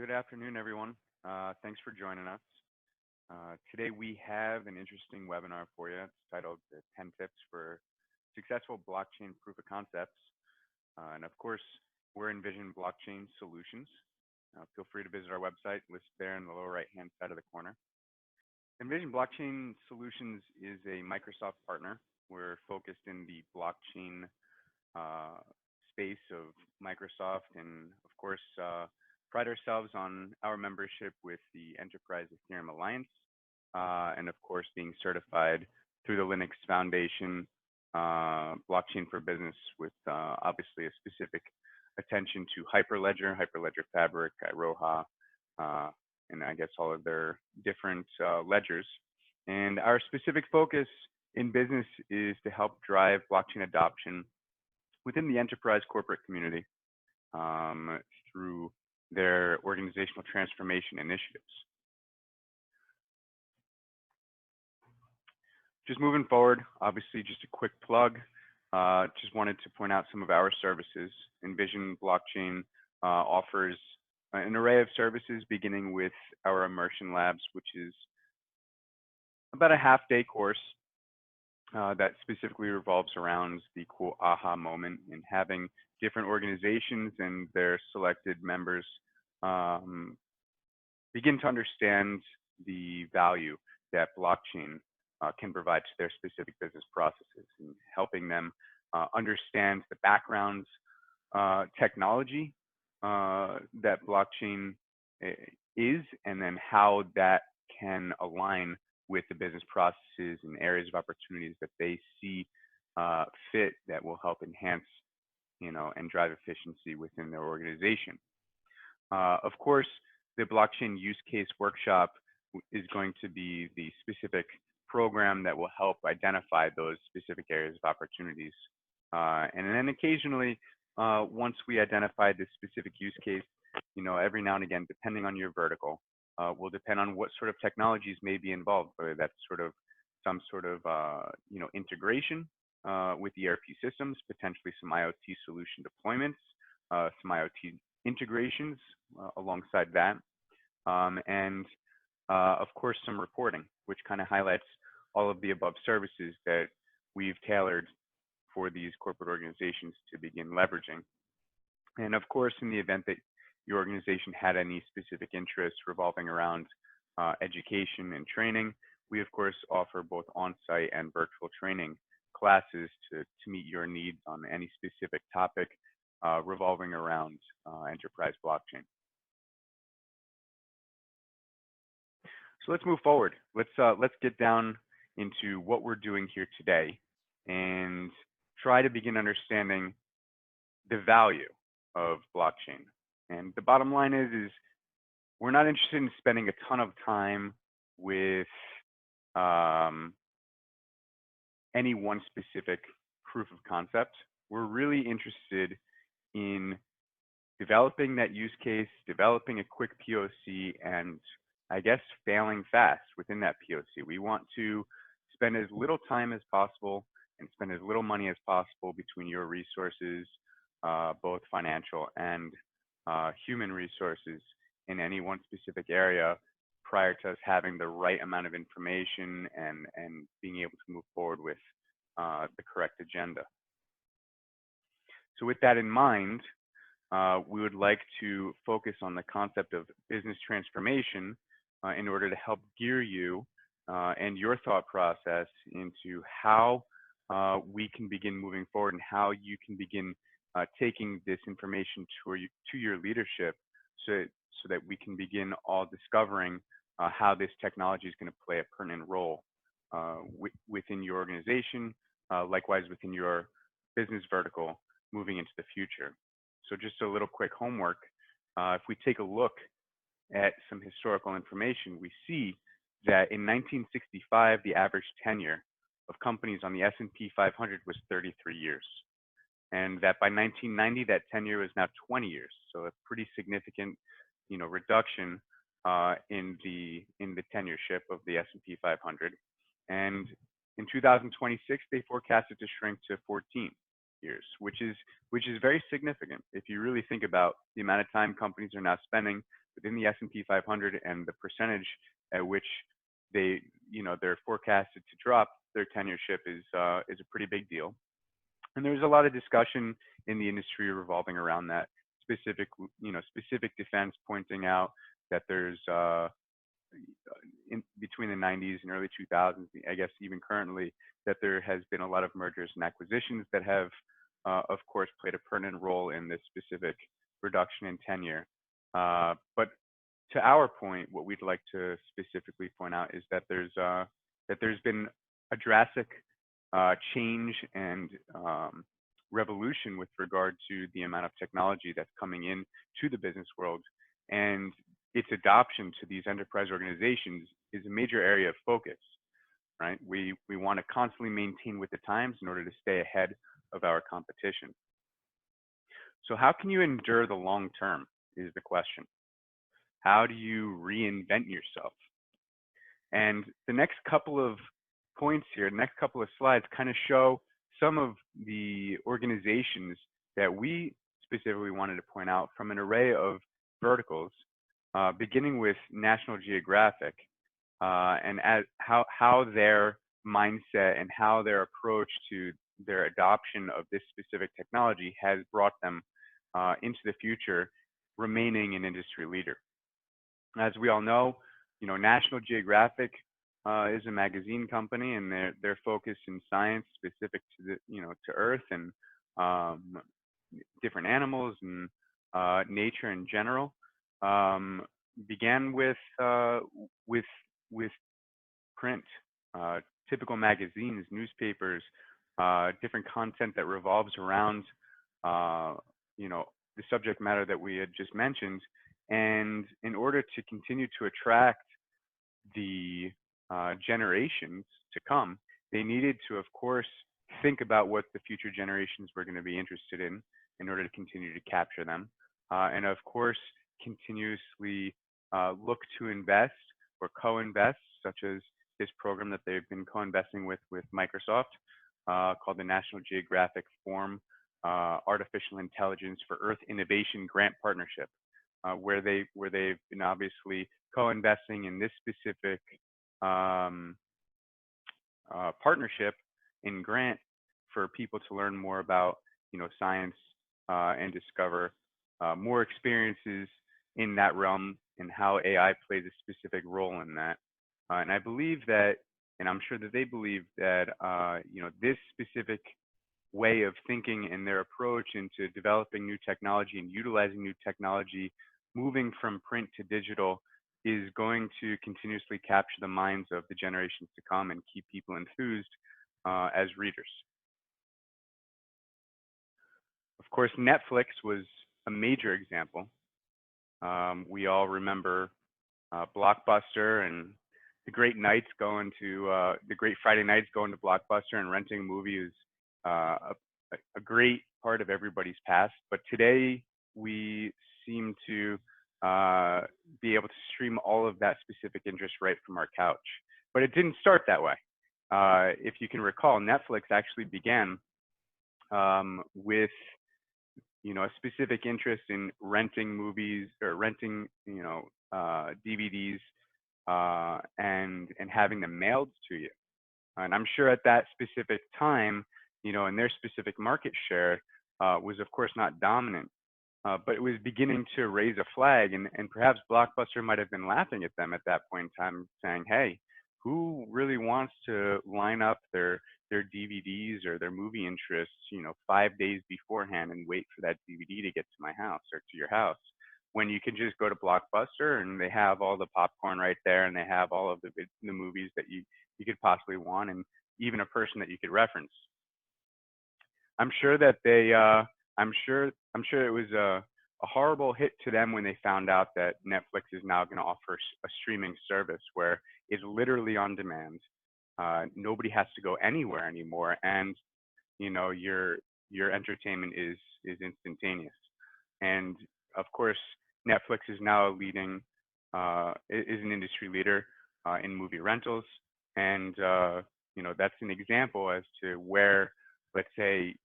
Good afternoon, everyone. Thanks for joining us. Today we have an interesting webinar for you. It's titled 10 Tips for Successful Blockchain Proof of Concepts. And of course, we're Envision Blockchain Solutions. Feel free to visit our website, listed there in the lower right-hand side of the corner. Envision Blockchain Solutions is a Microsoft partner. We're focused in the blockchain space of Microsoft, and of course, pride ourselves on our membership with the Enterprise Ethereum Alliance, and of course, being certified through the Linux Foundation Blockchain for Business, with obviously a specific attention to Hyperledger, Hyperledger Fabric, Iroha, and I guess all of their different ledgers. And our specific focus in business is to help drive blockchain adoption within the enterprise corporate community through their organizational transformation initiatives. Just moving forward, obviously just a quick plug. Just wanted to point out some of our services. Envision Blockchain offers an array of services, beginning with our immersion labs, which is about a half-day course that specifically revolves around the cool aha moment and having different organizations and their selected members begin to understand the value that blockchain can provide to their specific business processes, and helping them understand the background technology that blockchain is, and then how that can align with the business processes and areas of opportunities that they see fit that will help enhance, and drive efficiency within their organization. Of course, the blockchain use case workshop is going to be the specific program that will help identify those specific areas of opportunities. And then occasionally, once we identify this specific use case, every now and again, depending on your vertical, will depend on what sort of technologies may be involved, whether that's some sort of integration with ERP systems, potentially some IoT solution deployments, some IoT integrations alongside that, and of course some reporting, which kind of highlights all of the above services that we've tailored for these corporate organizations to begin leveraging. And of course, in the event that your organization had any specific interests revolving around education and training, we of course offer both on-site and virtual training classes to meet your needs on any specific topic revolving around enterprise blockchain. So let's move forward. Let's get down into what we're doing here today and try to begin understanding the value of blockchain. And the bottom line is we're not interested in spending a ton of time with any one specific proof of concept. We're really interested in developing that use case, developing a quick POC, and I guess failing fast within that POC. We want to spend as little time as possible and spend as little money as possible between your resources, both financial and human resources, in any one specific area prior to us having the right amount of information and being able to move forward with the correct agenda. So with that in mind, we would like to focus on the concept of business transformation in order to help gear you and your thought process into how we can begin moving forward and how you can begin taking this information to your leadership so that we can begin all discovering how this technology is going to play a pertinent role within your organization, likewise within your business vertical moving into the future. So just a little quick homework. If we take a look at some historical information, we see that in 1965, the average tenure of companies on the S&P 500 was 33 years. And that by 1990, that tenure is now 20 years. So a pretty significant, reduction in the tenureship of the S&P 500. And in 2026, they forecast it to shrink to 14. years, which is very significant if you really think about the amount of time companies are now spending within the S&P 500 and the percentage at which they, they're forecasted to drop their tenureship is a pretty big deal. And there's a lot of discussion in the industry revolving around that specific defense, pointing out that there's in between the 90s and early 2000s, I guess even currently, that there has been a lot of mergers and acquisitions that have, of course, played a pertinent role in this specific reduction in tenure. But to our point, what we'd like to specifically point out is that there's been a drastic change and revolution with regard to the amount of technology that's coming in to the business world, and its adoption to these enterprise organizations is a major area of focus, right? We want to constantly maintain with the times in order to stay ahead of our competition. So how can you endure the long term is the question. How do you reinvent yourself? And the next couple of points here, the next couple of slides kind of show some of the organizations that we specifically wanted to point out from an array of verticals, beginning with National Geographic, and how their mindset and how their approach to their adoption of this specific technology has brought them into the future, remaining an industry leader. As we all know, National Geographic is a magazine company, and they're focused in science specific to the to Earth and different animals and nature in general. Began with print, typical magazines, newspapers, different content that revolves around the subject matter that we had just mentioned. And in order to continue to attract the generations to come, they needed to, of course, think about what the future generations were going to be interested in order to continue to capture them. And of course, continuously look to invest or co-invest, such as this program that they've been co-investing with Microsoft, called the National Geographic Forum Artificial Intelligence for Earth Innovation Grant Partnership, where they've been obviously co-investing in this specific partnership in grant for people to learn more about science and discover more experiences in that realm and how AI plays a specific role in that. And I believe that, and I'm sure that they believe that this specific way of thinking and their approach into developing new technology and utilizing new technology, moving from print to digital, is going to continuously capture the minds of the generations to come and keep people enthused as readers. Of course, Netflix was a major example. We all remember Blockbuster and the great nights going to the great Friday nights going to Blockbuster and renting a movie is a great part of everybody's past. But today we seem to be able to stream all of that specific interest right from our couch. But it didn't start that way. If you can recall, Netflix actually began with a specific interest in renting movies or renting DVDs and having them mailed to you. And I'm sure at that specific time, and their specific market share was of course not dominant, but it was beginning to raise a flag, and perhaps Blockbuster might have been laughing at them at that point in time, saying, hey, who really wants to line up their DVDs or their movie interests 5 days beforehand and wait for that DVD to get to my house or to your house, when you can just go to Blockbuster and they have all the popcorn right there, and they have all of the movies that you could possibly want, and even a person that you could reference. I'm sure that I'm sure it was a horrible hit to them when they found out that Netflix is now going to offer a streaming service where it's literally on demand. Nobody has to go anywhere anymore, and your entertainment is instantaneous. And of course, Netflix is now is an industry leader in movie rentals, and that's an example as to where, let's say,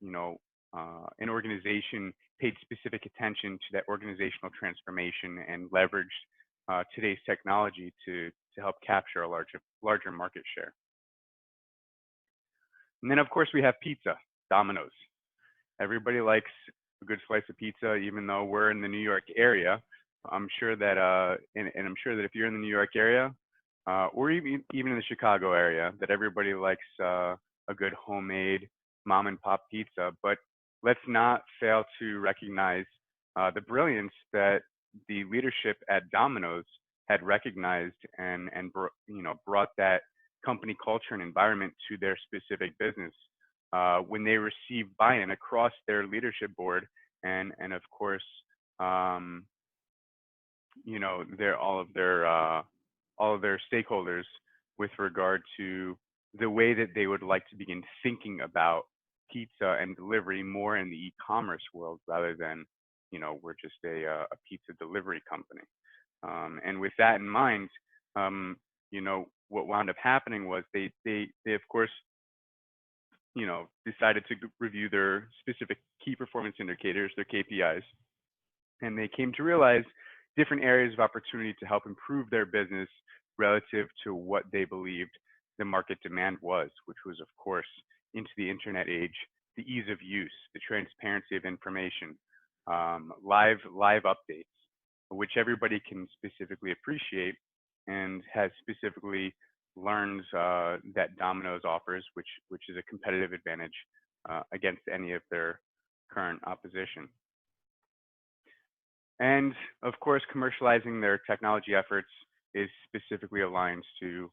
an organization paid specific attention to that organizational transformation and leveraged today's technology to help capture a larger market share. And then, of course, we have pizza, Domino's. Everybody likes a good slice of pizza, even though we're in the New York area. I'm sure that, and I'm sure that if you're in the New York area, or even in the Chicago area, that everybody likes a good homemade mom and pop pizza. But let's not fail to recognize the brilliance that the leadership at Domino's had recognized and brought that company culture and environment to their specific business when they received buy-in across their leadership board and of course all of their stakeholders with regard to the way that they would like to begin thinking about pizza and delivery more in the e-commerce world rather than we're just a pizza delivery company. And with that in mind, what wound up happening was they of course decided to review their specific key performance indicators, their KPIs, and they came to realize different areas of opportunity to help improve their business relative to what they believed the market demand was, which was, of course, into the internet age, the ease of use, the transparency of information, live updates, which everybody can specifically appreciate and has specifically learned that Domino's offers, which is a competitive advantage against any of their current opposition. And of course, commercializing their technology efforts is specifically aligned to,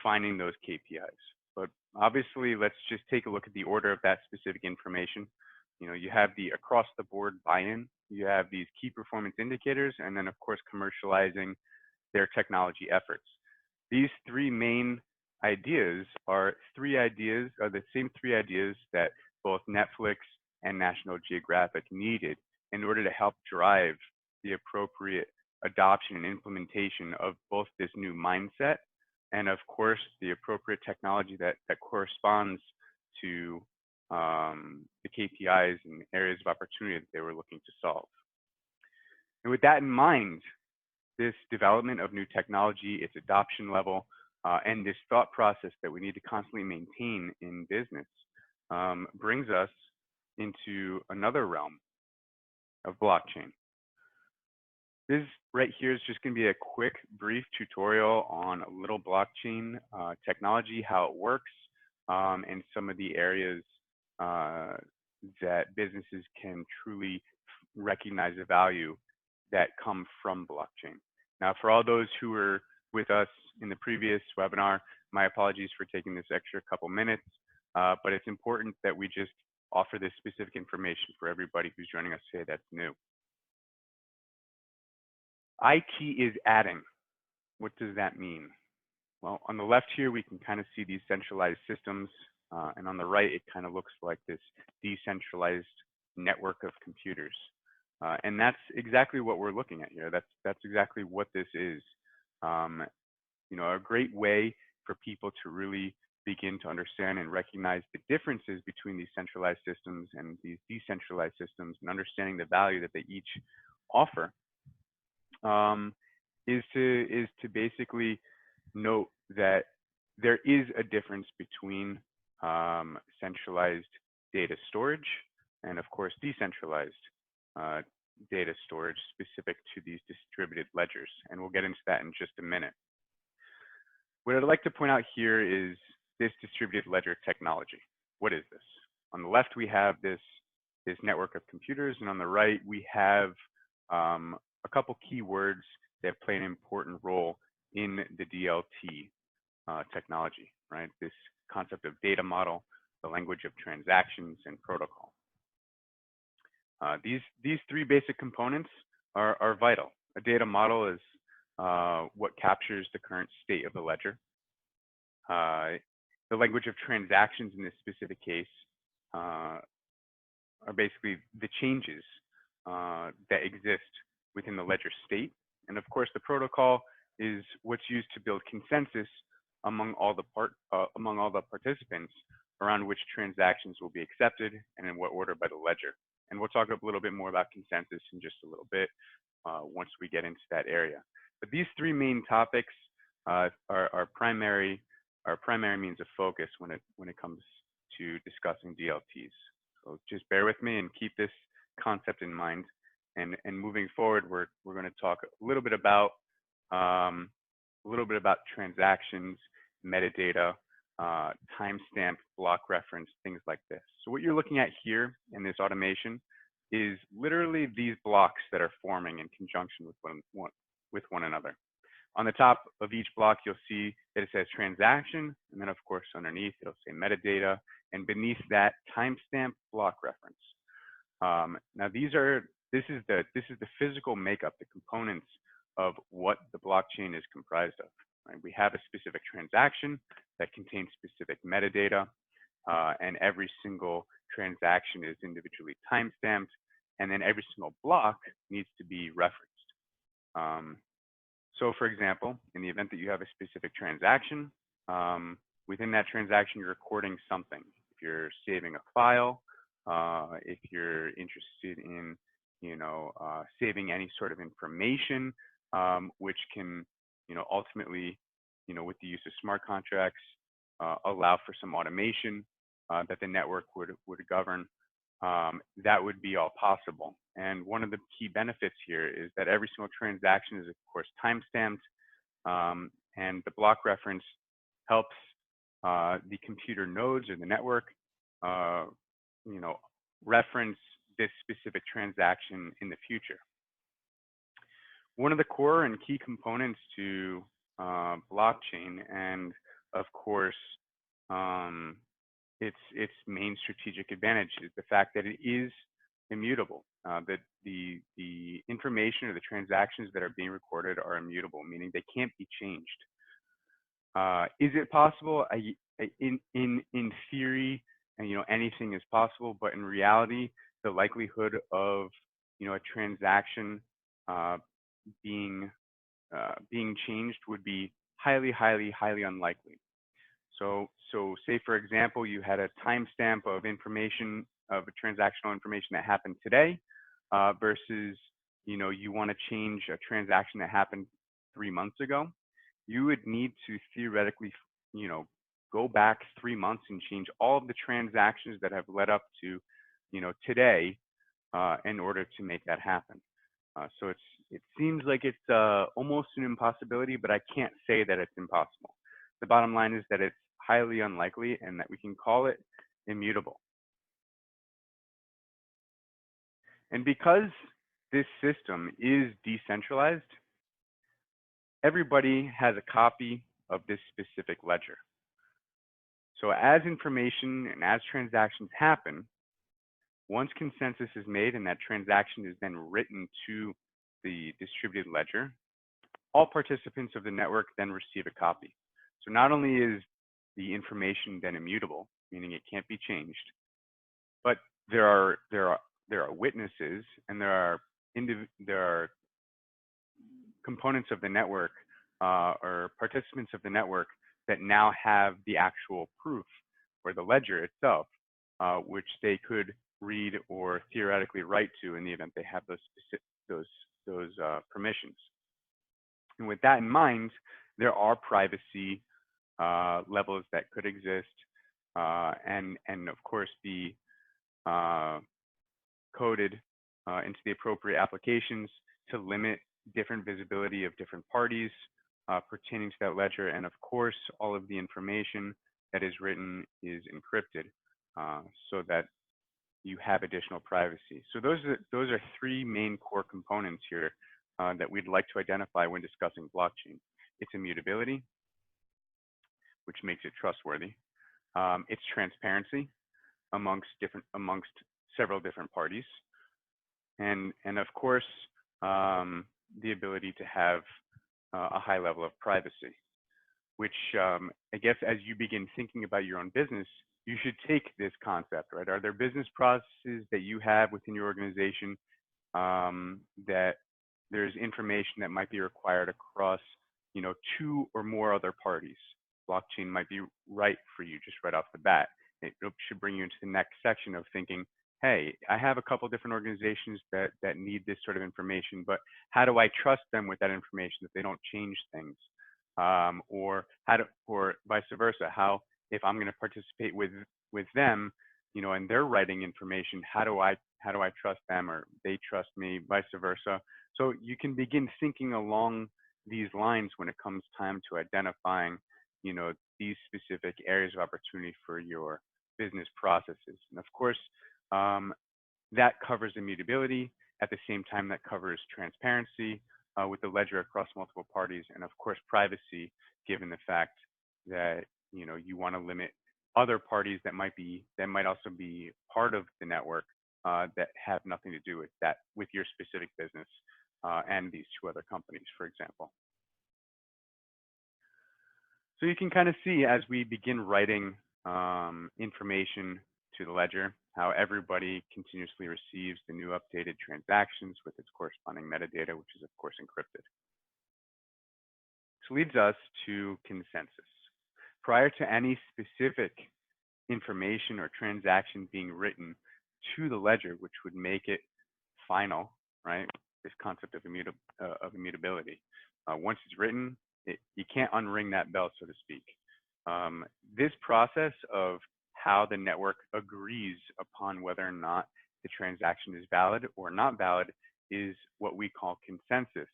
finding those KPIs. But obviously, let's just take a look at the order of that specific information. You have the across the board buy-in, you have these key performance indicators, and then of course, commercializing their technology efforts. These three main ideas are the same three ideas that both Netflix and National Geographic needed in order to help drive the appropriate adoption and implementation of both this new mindset and of course the appropriate technology that corresponds to the KPIs and areas of opportunity that they were looking to solve. And with that in mind, this development of new technology, its adoption level, and this thought process that we need to constantly maintain in business brings us into another realm of blockchain. This right here is just going to be a quick, brief tutorial on a little blockchain technology, how it works, and some of the areas that businesses can truly recognize the value that come from blockchain. Now, for all those who were with us in the previous webinar, my apologies for taking this extra couple minutes, but it's important that we just offer this specific information for everybody who's joining us today that's new. IT is adding. What does that mean? Well, on the left here, we can kind of see these centralized systems, and on the right, it kind of looks like this decentralized network of computers. And that's exactly what we're looking at here. That's exactly what this is. A great way for people to really begin to understand and recognize the differences between these centralized systems and these decentralized systems and understanding the value that they each offer is to basically note that there is a difference between centralized data storage and of course decentralized data storage specific to these distributed ledgers. And we'll get into that in just a minute. What I'd like to point out here is this distributed ledger technology. What is this? On the left, we have this network of computers, and on the right, we have a couple keywords that play an important role in the DLT technology, right? This concept of data model, the language of transactions, and protocol. These three basic components are vital. A data model is what captures the current state of the ledger. The language of transactions in this specific case are basically the changes that exist within the ledger state. And of course, the protocol is what's used to build consensus among all the participants around which transactions will be accepted and in what order by the ledger. And we'll talk a little bit more about consensus in just a little bit once we get into that area. But these three main topics are primary means of focus when it comes to discussing DLTs. So just bear with me and keep this concept in mind. And moving forward, we're going to talk a little bit about transactions, metadata, timestamp, block reference, things like this. So what you're looking at here in this automation is literally these blocks that are forming in conjunction with one another. On the top of each block, you'll see that it says transaction, and then of course underneath it'll say metadata, and beneath that timestamp, block reference. Now this is the physical makeup, the components of what the blockchain is comprised of. Right? We have a specific transaction that contains specific metadata, and every single transaction is individually timestamped, and then every single block needs to be referenced. So for example, in the event that you have a specific transaction, within that transaction, you're recording something. If you're saving a file, if you're interested in, saving any sort of information, which can, ultimately, with the use of smart contracts, allow for some automation that the network would govern, that would be all possible. And one of the key benefits here is that every single transaction is, of course, timestamped, and the block reference helps the computer nodes or the network, reference this specific transaction in the future. One of the core and key components to blockchain, and of course, its main strategic advantage is the fact that it is immutable. That the information or the transactions that are being recorded are immutable, meaning they can't be changed. Is it possible? In theory, anything is possible, but in reality, the likelihood of a transaction being changed would be highly unlikely. So say for example, you had a timestamp of information, of a transactional information that happened today, versus you want to change a transaction that happened 3 months ago. You would need to theoretically go back 3 months and change all of the transactions that have led up to today in order to make that happen. So it seems like it's almost an impossibility, but I can't say that it's impossible. The bottom line is that it's highly unlikely and that we can call it immutable. And because this system is decentralized, everybody has a copy of this specific ledger. So as information and as transactions happen, once consensus is made and that transaction is then written to the distributed ledger, all participants of the network then receive a copy. So not only is the information then immutable, meaning it can't be changed, but there are witnesses and there are components of the network or participants of the network that now have the actual proof or the ledger itself, which they could read or theoretically write to in the event they have those permissions. And with that in mind, there are privacy levels that could exist, and of course be coded into the appropriate applications to limit different visibility of different parties pertaining to that ledger. And of course, all of the information that is written is encrypted so that you have additional privacy. So those are three main core components here that we'd like to identify when discussing blockchain. It's immutability, which makes it trustworthy. It's transparency amongst several different parties, and of course the ability to have a high level of privacy, which I guess as you begin thinking about your own business, you should take this concept, right? Are there business processes that you have within your organization that there's information that might be required across, 2 or more other parties? Blockchain might be right for you just right off the bat. it should bring you into the next section of thinking, hey, I have a couple different organizations that need this sort of information, but how do I trust them with that information that they don't change things? Or vice versa, how, if I'm going to participate with them, and they're writing information, how do I trust them, or they trust me, vice versa. So you can begin thinking along these lines when it comes time to identifying, these specific areas of opportunity for your business processes. And of course, that covers immutability. At the same time, that covers transparency with the ledger across multiple parties, and of course, privacy, given the fact that you want to limit other parties that might also be part of the network that have nothing to do with your specific business and these two other companies, for example. So you can kind of see as we begin writing information to the ledger, how everybody continuously receives the new updated transactions with its corresponding metadata, which is of course encrypted. This leads us to consensus. Prior to any specific information or transaction being written to the ledger, which would make it final, right? This concept of immutability. Once it's written, you can't unring that bell, so to speak. This process of how the network agrees upon whether or not the transaction is valid or not valid is what we call consensus.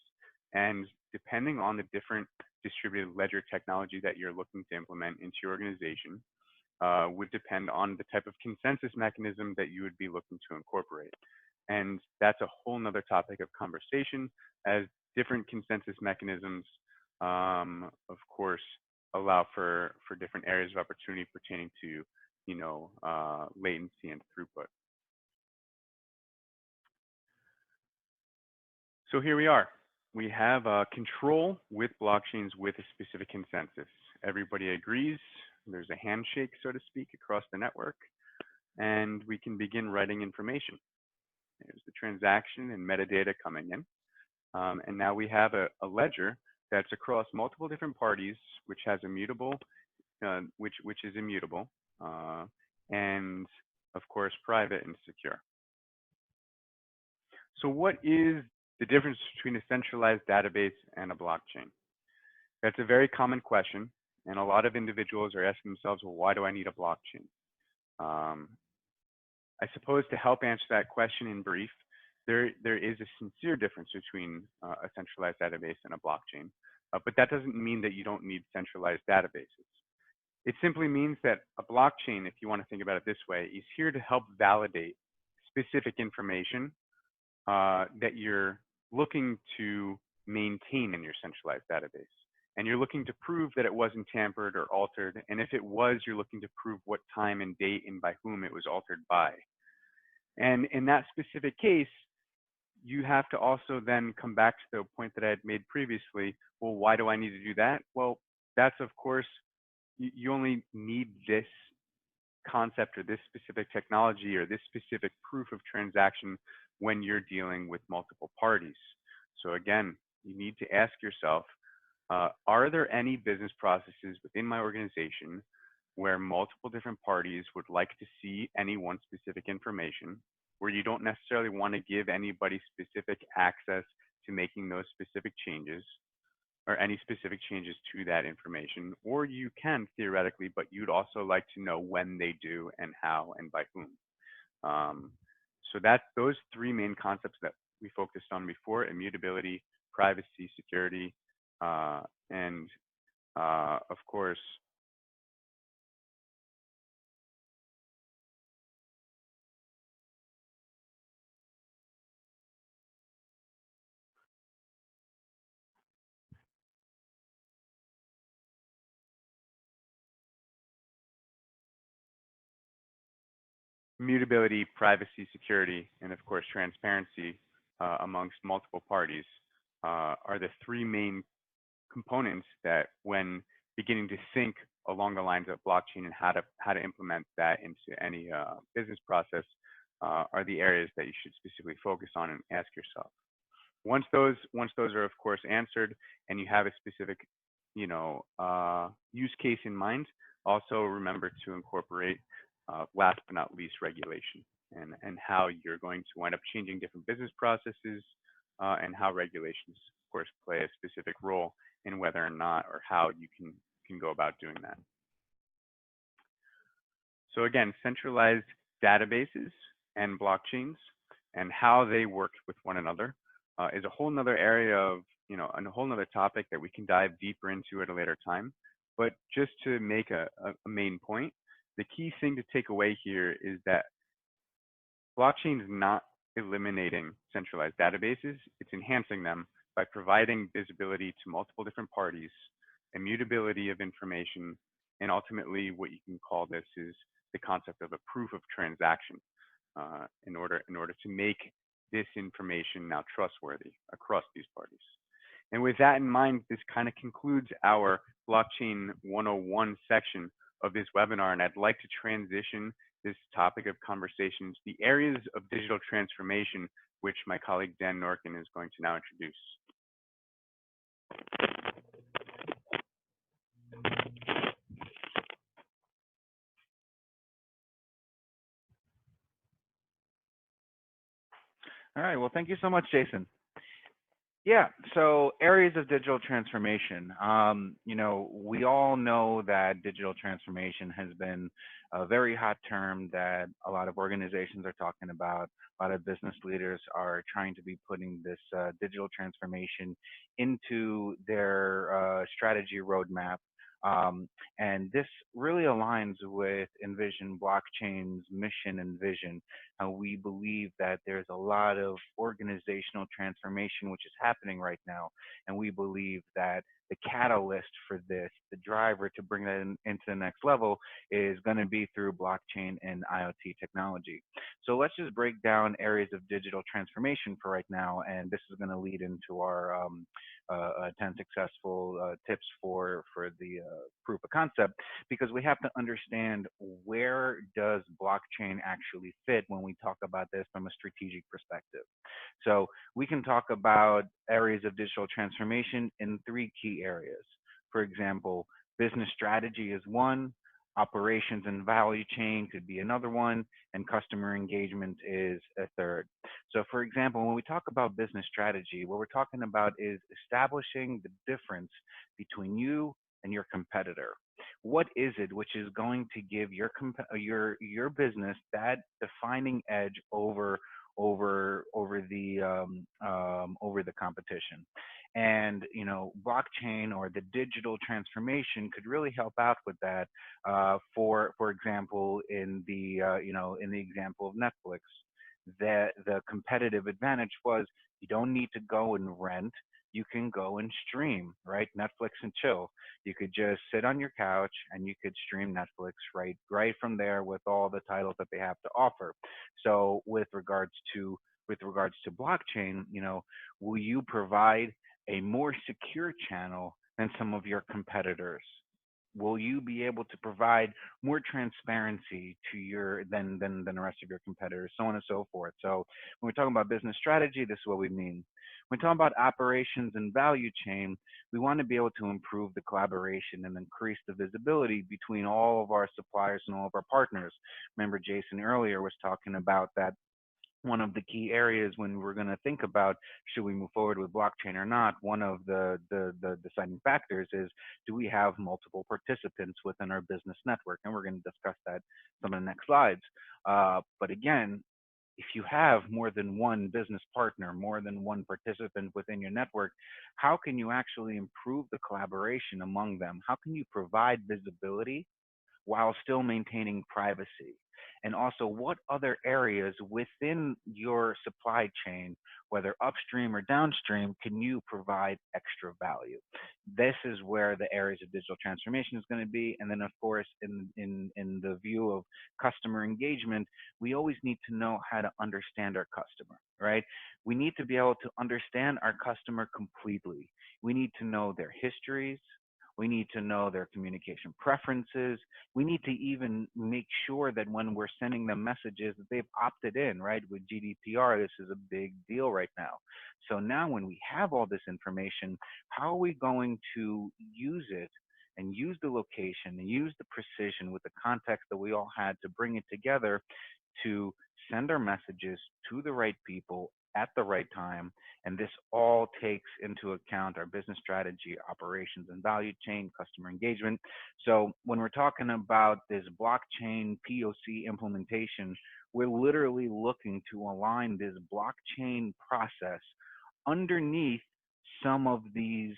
And depending on the different distributed ledger technology that you're looking to implement into your organization, would depend on the type of consensus mechanism that you would be looking to incorporate. And that's a whole nother topic of conversation, as different consensus mechanisms, of course, allow for different areas of opportunity pertaining to, latency and throughput. So here we are. We have control with blockchains with a specific consensus. Everybody agrees. There's a handshake, so to speak, across the network, and we can begin writing information. There's the transaction and metadata coming in. And now we have a ledger that's across multiple different parties, which has immutable, which is immutable, and of course, private and secure. So what is the difference between a centralized database and a blockchain? That's a very common question, and a lot of individuals are asking themselves, well, why do I need a blockchain? I suppose to help answer that question in brief, there is a sincere difference between a centralized database and a blockchain, but that doesn't mean that you don't need centralized databases. It simply means that a blockchain, if you want to think about it this way, is here to help validate specific information that you're looking to maintain in your centralized database. And you're looking to prove that it wasn't tampered or altered. And if it was, you're looking to prove what time and date and by whom it was altered by. And in that specific case, you have to also then come back to the point that I had made previously. Well, why do I need to do that? Well, that's of course, you only need this concept or this specific technology or this specific proof of transaction when you're dealing with multiple parties. So again, you need to ask yourself, are there any business processes within my organization where multiple different parties would like to see any one specific information, where you don't necessarily want to give anybody specific access to making those specific changes or any specific changes to that information, or you can theoretically, but you'd also like to know when they do and how and by whom. So that's those three main concepts that we focused on before: immutability, privacy, security, and of course, immutability, privacy, security, and of course, transparency amongst multiple parties are the three main components that, when beginning to think along the lines of blockchain and how to implement that into any business process, are the areas that you should specifically focus on and ask yourself. Once those are of course answered, and you have a specific use case in mind, also remember to incorporate last but not least, regulation, and how you're going to wind up changing different business processes, and how regulations, of course, play a specific role in whether or not or how you can go about doing that. So again, centralized databases and blockchains and how they work with one another is a whole nother area of, and a whole nother topic that we can dive deeper into at a later time. But just to make a main point, the key thing to take away here is that blockchain is not eliminating centralized databases, it's enhancing them by providing visibility to multiple different parties, immutability of information, and ultimately what you can call this is the concept of a proof of transaction in order to make this information now trustworthy across these parties. And with that in mind, this kind of concludes our Blockchain 101 section of this webinar, and I'd like to transition this topic of conversation to the areas of digital transformation, which my colleague Dan Norkin is going to now introduce. All right, well, thank you so much, Jason. Yeah, so areas of digital transformation. We all know that digital transformation has been a very hot term that a lot of organizations are talking about. A lot of business leaders are trying to be putting this digital transformation into their strategy roadmap. And this really aligns with Envision Blockchain's mission and vision. We believe that there's a lot of organizational transformation which is happening right now, and we believe that the catalyst for this, the driver to bring that into the next level, is going to be through blockchain and IoT technology. So let's just break down areas of digital transformation for right now, and this is going to lead into our 10 successful tips for the proof of concept, because we have to understand where does blockchain actually fit when we talk about this from a strategic perspective. So we can talk about areas of digital transformation in 3 key areas. For example, business strategy is one, operations and value chain could be another one, and customer engagement is a third. So for example, when we talk about business strategy, what we're talking about is establishing the difference between you and your competitor. What is it which is going to give your business that defining edge over the competition? And blockchain or the digital transformation could really help out with that. For example, in the in the example of Netflix, the competitive advantage was you don't need to go and rent. You can go and stream, right? Netflix and chill. You could just sit on your couch and you could stream Netflix right from there with all the titles that they have to offer. So with regards to blockchain, will you provide a more secure channel than some of your competitors? Will you be able to provide more transparency to than the rest of your competitors, so on and so forth? So when we're talking about business strategy, this is what we mean. When we're talking about operations and value chain, we want to be able to improve the collaboration and increase the visibility between all of our suppliers and all of our partners. Remember, Jason earlier was talking about that one of the key areas when we're going to think about should we move forward with blockchain or not, one of the deciding factors is, do we have multiple participants within our business network? And we're going to discuss that some of the next slides. But again, if you have more than one business partner, more than one participant within your network, how can you actually improve the collaboration among them? How can you provide visibility while still maintaining privacy? And also, what other areas within your supply chain, whether upstream or downstream, can you provide extra value? This is where the areas of digital transformation is going to be. And then, of course, in the view of customer engagement, we always need to know how to understand our customer, right? We need to be able to understand our customer completely. We need to know their histories. We need to know their communication preferences. We need to even make sure that when we're sending them messages that they've opted in, right? With GDPR, this is a big deal right now. So now when we have all this information, how are we going to use it and use the location and use the precision with the context that we all had to bring it together to send our messages to the right people at the right time. And this all takes into account our business strategy, operations and value chain, customer engagement. So when we're talking about this blockchain POC implementation, we're literally looking to align this blockchain process underneath some of these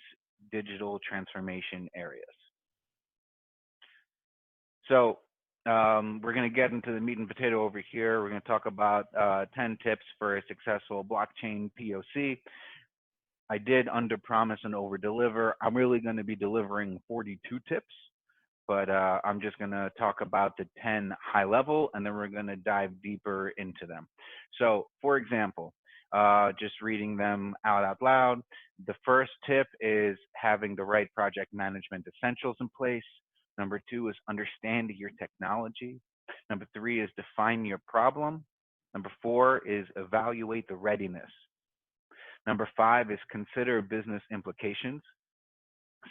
digital transformation areas. So we're going to get into the meat and potato over here. We're going to talk about 10 tips for a successful blockchain POC. I did under promise and over deliver. I'm really going to be delivering 42 tips, but I'm just going to talk about the 10 high level, and then we're going to dive deeper into them. So for example, just reading them out loud. The first tip is having the right project management essentials in place. Number 2 is understand your technology. Number 3 is define your problem. Number 4 is evaluate the readiness. Number 5 is consider business implications.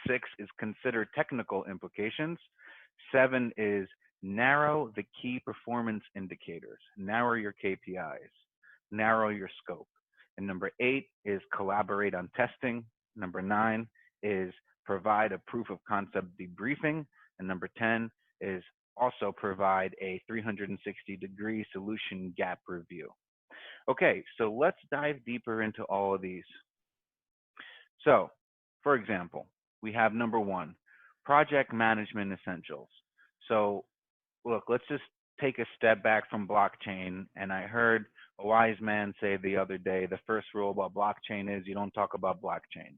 6 is consider technical implications. 7 is narrow the key performance indicators. Narrow your KPIs. Narrow your scope. And number 8 is collaborate on testing. Number 9 is provide a proof of concept debriefing. And number 10 is also provide a 360-degree solution gap review. Okay, so let's dive deeper into all of these. So, for example, we have number 1, project management essentials. So, look, let's just take a step back from blockchain. And I heard a wise man say the other day, the first rule about blockchain is you don't talk about blockchain.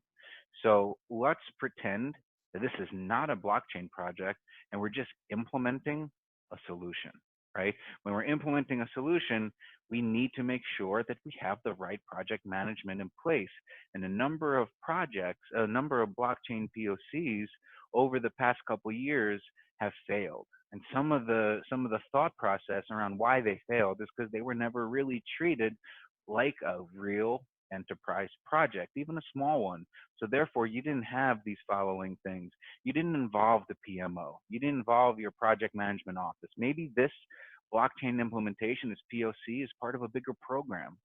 So let's pretend that this is not a blockchain project and we're just implementing a solution, right? When we're implementing a solution, we need to make sure that we have the right project management in place. And a number of projects, a number of blockchain POCs over the past couple of years have failed. And some of the thought process around why they failed is because they were never really treated like a real enterprise project, even a small one. So therefore, you didn't have these following things. You didn't involve the PMO. You didn't involve your project management office. Maybe this blockchain implementation, this POC, is part of a bigger program.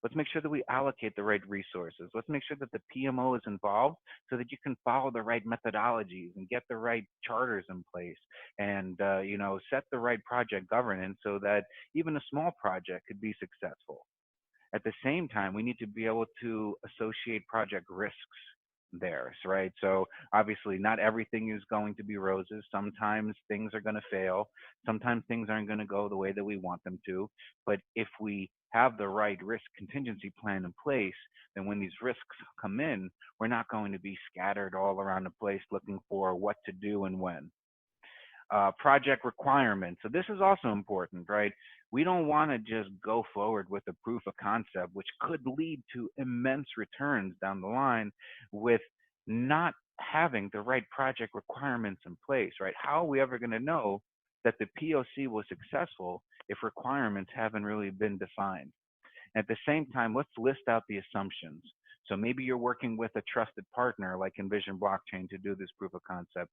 Let's make sure that we allocate the right resources. Let's make sure that the PMO is involved so that you can follow the right methodologies and get the right charters in place and set the right project governance so that even a small project could be successful. At the same time, we need to be able to associate project risks there, right? So obviously not everything is going to be roses. Sometimes things are going to fail. Sometimes things aren't going to go the way that we want them to. But if we have the right risk contingency plan in place, then when these risks come in, we're not going to be scattered all around the place looking for what to do and when. Project requirements. So this is also important, right? We don't want to just go forward with a proof of concept, which could lead to immense returns down the line with not having the right project requirements in place, right? How are we ever going to know that the POC was successful if requirements haven't really been defined? At the same time, let's list out the assumptions. So maybe you're working with a trusted partner like Envision Blockchain to do this proof of concept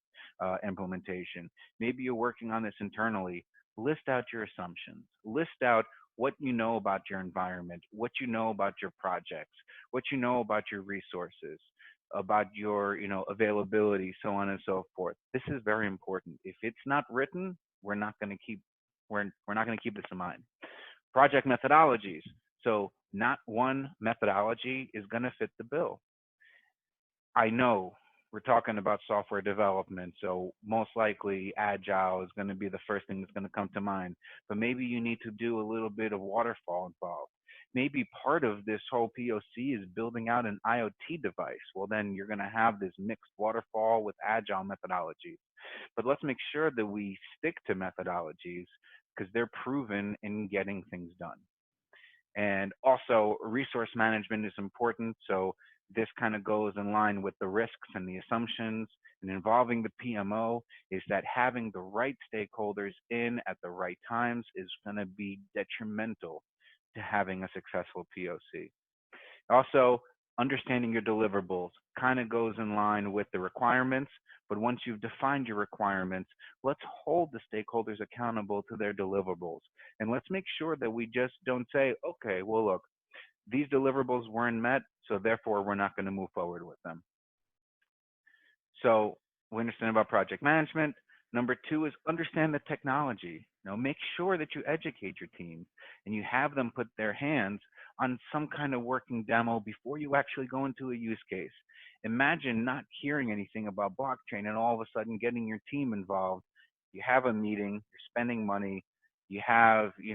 implementation. Maybe you're working on this internally. List out your assumptions. List out what you know about your environment, what you know about your projects, what you know about your resources, about your availability, so on and so forth. This is very important. If it's not written, we're not going to keep this in mind. Project methodologies. So not one methodology is going to fit the bill. I know we're talking about software development, so most likely Agile is going to be the first thing that's going to come to mind. But maybe you need to do a little bit of waterfall involved. Maybe part of this whole POC is building out an IoT device. Well, then you're going to have this mixed waterfall with Agile methodologies. But let's make sure that we stick to methodologies because they're proven in getting things done. And also resource management is important. So this kind of goes in line with the risks and the assumptions, and involving the PMO is that having the right stakeholders in at the right times is going to be detrimental to having a successful POC. Also, understanding your deliverables kind of goes in line with the requirements. But once you've defined your requirements, let's hold the stakeholders accountable to their deliverables. And let's make sure that we just don't say, okay, well, look, these deliverables weren't met, so therefore we're not going to move forward with them. So we understand about project management. Number two is understand the technology. Now, make sure that you educate your team and you have them put their hands on some kind of working demo before you actually go into a use case. Imagine not hearing anything about blockchain and all of a sudden getting your team involved. You have a meeting, you're spending money, you have, you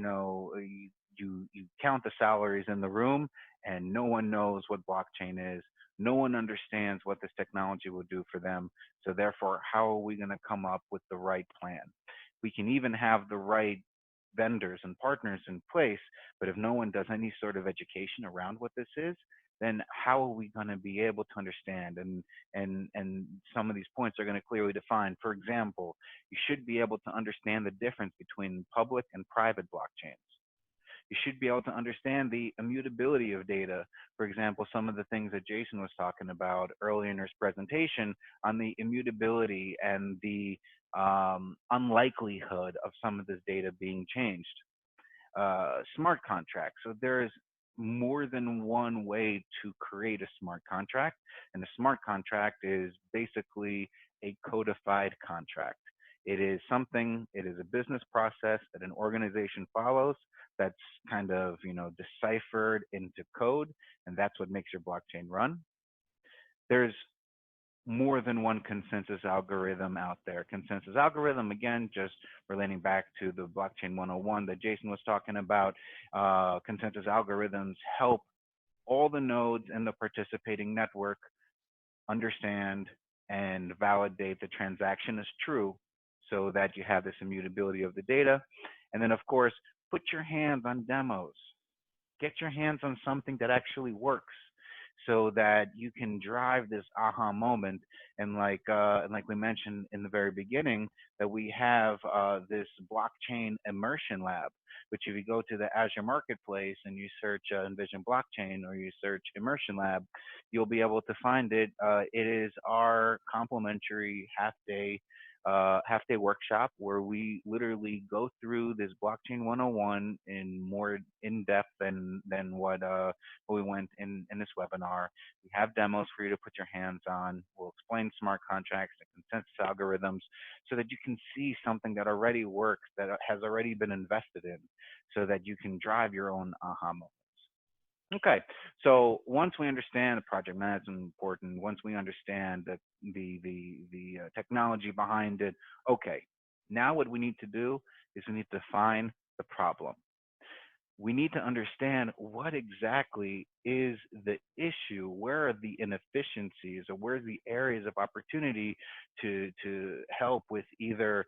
count the salaries in the room, and no one knows what blockchain is. No one understands what this technology will do for them. So therefore, how are we going to come up with the right plan? We can even have the right vendors and partners in place, but if no one does any sort of education around what this is, then how are we going to be able to understand? And some of these points are going to clearly define. For example, you should be able to understand the difference between public and private blockchains. You should be able to understand the immutability of data. For example, some of the things that Jason was talking about earlier in his presentation on the immutability and the unlikelihood of some of this data being changed. Smart contracts. So there is more than one way to create a smart contract, and a smart contract is basically a codified contract. It is a business process that an organization follows that's kind of, deciphered into code, and that's what makes your blockchain run. There's more than one consensus algorithm out there. Consensus algorithm, again, just relating back to the blockchain 101 that Jason was talking about, consensus algorithms help all the nodes in the participating network understand and validate the transaction is true so that you have this immutability of the data. And then, of course, put your hands on demos. Get your hands on something that actually works so that you can drive this aha moment. And like we mentioned in the very beginning, that we have this blockchain immersion lab, which if you go to the Azure Marketplace and you search Envision Blockchain or you search Immersion Lab, you'll be able to find it. It is our complimentary half-day workshop where we literally go through this blockchain 101 in more in depth than what we went in this webinar. We have demos for you to put your hands on. We'll explain smart contracts and consensus algorithms so that you can see something that already works, that has already been invested in, so that you can drive your own aha moments. Okay, so once we understand the project management is important, once we understand that the technology behind it, okay, now what we need to do is we need to define the problem. We need to understand what exactly is the issue, where are the inefficiencies, or where are the areas of opportunity to help with either,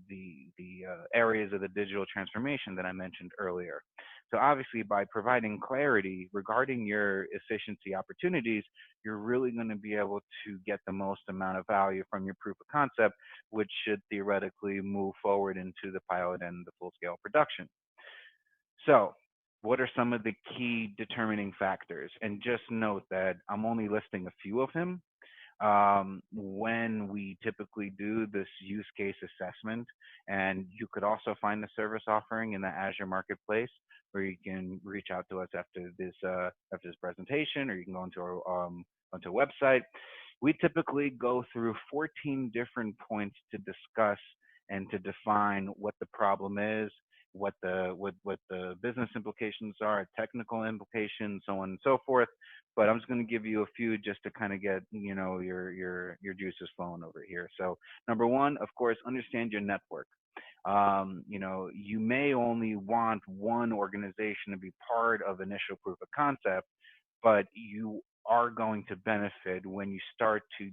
the areas of the digital transformation that I mentioned earlier. So obviously, by providing clarity regarding your efficiency opportunities, you're really going to be able to get the most amount of value from your proof of concept, which should theoretically move forward into the pilot and the full-scale production. So what are some of the key determining factors? And just note that I'm only listing a few of them. When we typically do this use case assessment, and you could also find the service offering in the Azure Marketplace, where you can reach out to us after this presentation, or you can go onto our website. We typically go through 14 different points to discuss and to define what the problem is, what the business implications are, technical implications, so on and so forth. But I'm just going to give you a few just to kind of get your juices flowing over here. So number one, of course, understand your network. You may only want one organization to be part of initial proof of concept, but you are going to benefit when you start to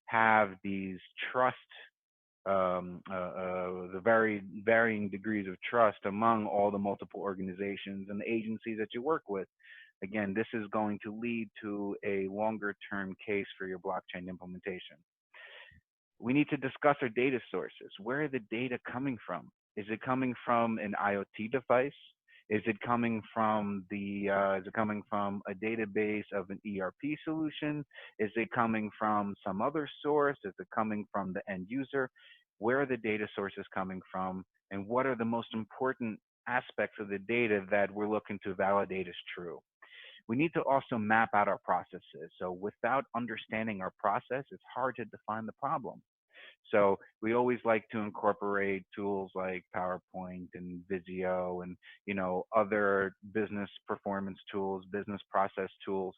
have these trust, the varying degrees of trust among all the multiple organizations and the agencies that you work with. Again, this is going to lead to a longer term case for your blockchain implementation. We need to discuss our data sources. Where are the data coming from? Is it coming from an IoT device? Is it coming from is it coming from a database of an ERP solution? Is it coming from some other source? Is it coming from the end user? Where are the data sources coming from? And what are the most important aspects of the data that we're looking to validate as true? We need to also map out our processes. So without understanding our process, it's hard to define the problem. So we always like to incorporate tools like PowerPoint and Visio and other business performance tools, business process tools,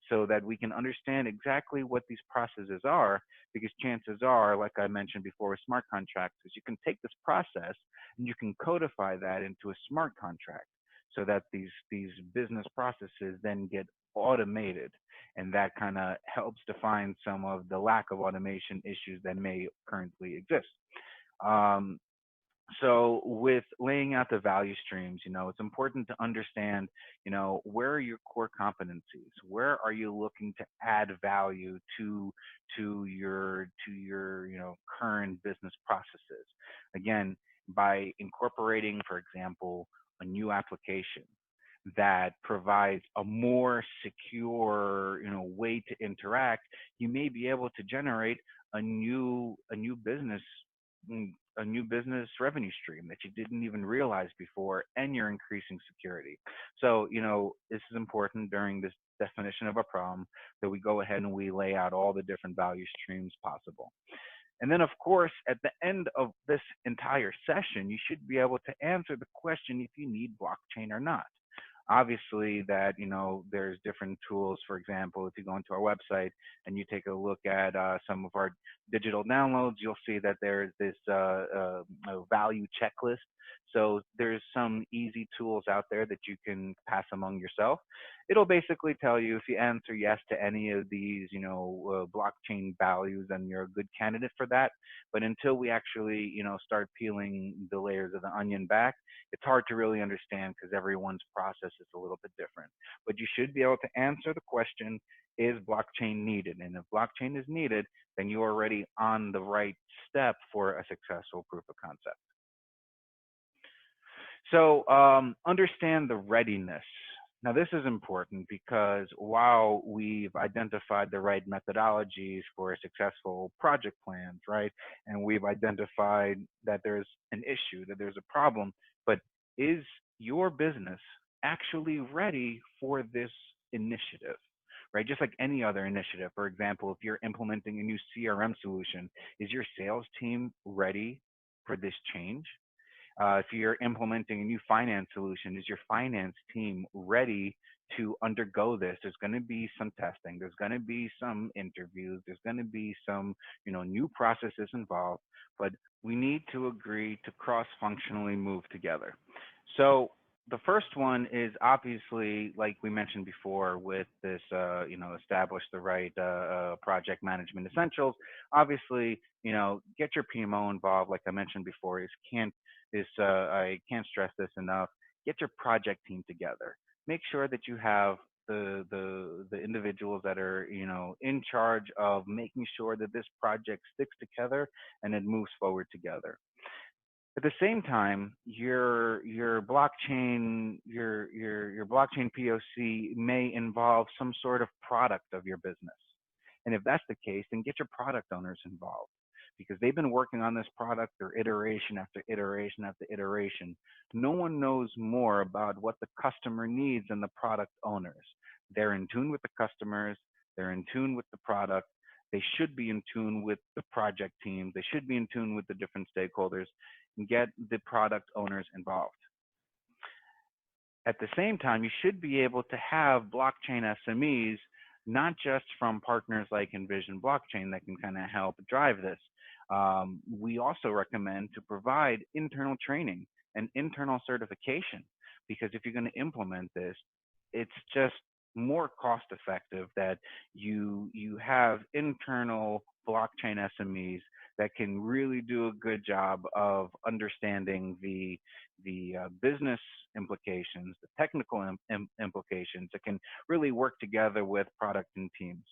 so that we can understand exactly what these processes are. Because chances are, like I mentioned before with smart contracts, is you can take this process and you can codify that into a smart contract, so that these business processes then get automated, and that kind of helps define some of the lack of automation issues that may currently exist. Um, so with laying out the value streams, it's important to understand, where are your core competencies? Where are you looking to add value to your current business processes? Again, by incorporating, for example, a new application that provides a more secure, way to interact, you may be able to generate a new business mm, a new business revenue stream that you didn't even realize before, and you're increasing security. So, this is important during this definition of a problem, that we go ahead and we lay out all the different value streams possible. And then, of course, at the end of this entire session, you should be able to answer the question if you need blockchain or not. Obviously, that there's different tools. For example, if you go into our website and you take a look at some of our digital downloads, you'll see that there's this value checklist. So there's some easy tools out there that you can pass among yourself. It'll basically tell you, if you answer yes to any of these blockchain values, then you're a good candidate for that. But until we actually start peeling the layers of the onion back, it's hard to really understand, because everyone's process is a little bit different. But you should be able to answer the question, is blockchain needed? And if blockchain is needed, then you're already on the right step for a successful proof of concept. So understand the readiness. Now, this is important, because while we've identified the right methodologies for successful project plans, right, and we've identified that there's an issue, that there's a problem, but is your business actually ready for this initiative? Right, just like any other initiative. For example, if you're implementing a new CRM solution, is your sales team ready for this change? If you're implementing a new finance solution, is your finance team ready to undergo this? There's going to be some testing. There's going to be some interviews. There's going to be some, new processes involved. But we need to agree to cross-functionally move together. So the first one is obviously, like we mentioned before, with this, establish the right project management essentials. Obviously, get your PMO involved. Like I mentioned before, I can't stress this enough. Get your project team together. Make sure that you have the individuals that are in charge of making sure that this project sticks together and it moves forward together. At the same time, your blockchain POC may involve some sort of product of your business. And if that's the case, then get your product owners involved, because they've been working on this product or iteration after iteration after iteration. No one knows more about what the customer needs than the product owners. They're in tune with the customers. They're in tune with the product. They should be in tune with the project team. They should be in tune with the different stakeholders, and get the product owners involved. At the same time, you should be able to have blockchain SMEs, not just from partners like Envision Blockchain that can kind of help drive this. We also recommend to provide internal training and internal certification, because if you're going to implement this, it's just more cost effective that you have internal blockchain SMEs that can really do a good job of understanding the business implications, the technical implications, that can really work together with product and teams.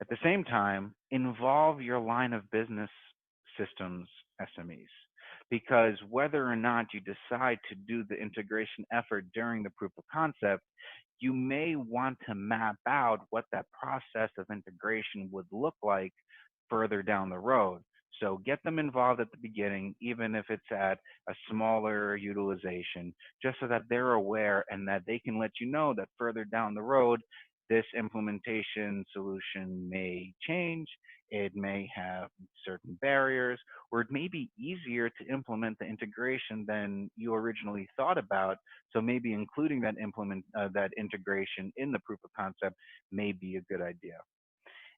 At the same time, involve your line of business systems SMEs. because whether or not you decide to do the integration effort during the proof of concept, you may want to map out what that process of integration would look like further down the road. So get them involved at the beginning, even if it's at a smaller utilization, just so that they're aware and that they can let you know that further down the road, this implementation solution may change. It may have certain barriers, or it may be easier to implement the integration than you originally thought about. So maybe including that integration in the proof of concept may be a good idea.